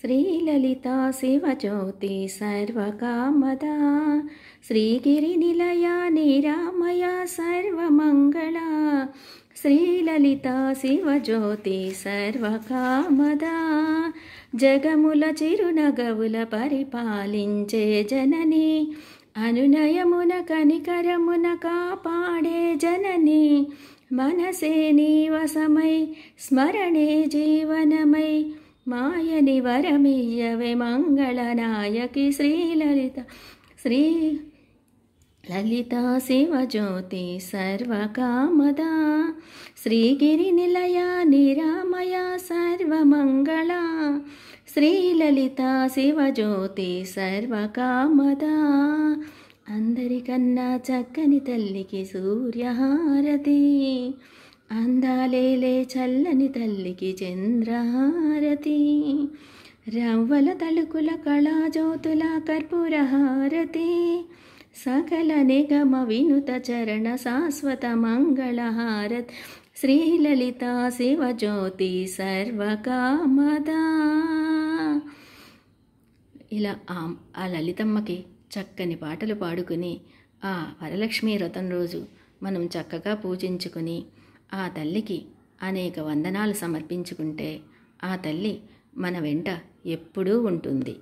శ్రీలలితా శివజ్యోతి సర్వకామదా శ్రీగిరినిలయ నిరామయ సర్వమంగళా శ్రీలలితా శివజ్యోతి సర్వకామదా జగముల చిరునగవుల పరిపాలించే జనని అనునయమున కనికరమున కాపాడే జనని మనసే నీవసమై స్మరణే జీవనమై మాయని వరమియ్యవే మంగళనాయకి శ్రీ లలితా శివజ్యోతి సర్వకామదా శ్రీగిరినిలయ నిరామయ సర్వమంగళా శ్రీలలితా శివజ్యోతి సర్వకామదా అందరికన్నా చక్కని తల్లికి సూర్యహారతి అందాలేలే చల్లని తల్లికి చంద్రహారతి రవ్వల తలుకుల కళాజ్యోతుల కర్పూరహారతి సకల నిగమ వినుత చరణ శాశ్వత మంగళహారతి శ్రీలలితా శివజ్యోతి సర్వకామదా. ఇలా ఆ లలితమ్మకి చక్కని పాటలు పాడుకుని ఆ వరలక్ష్మీ వ్రతం రోజు మనం చక్కగా పూజించుకుని ఆ తల్లికి అనేక వందనాలు సమర్పించుకుంటే ఆ తల్లి మన వెంట ఎప్పుడూ ఉంటుంది.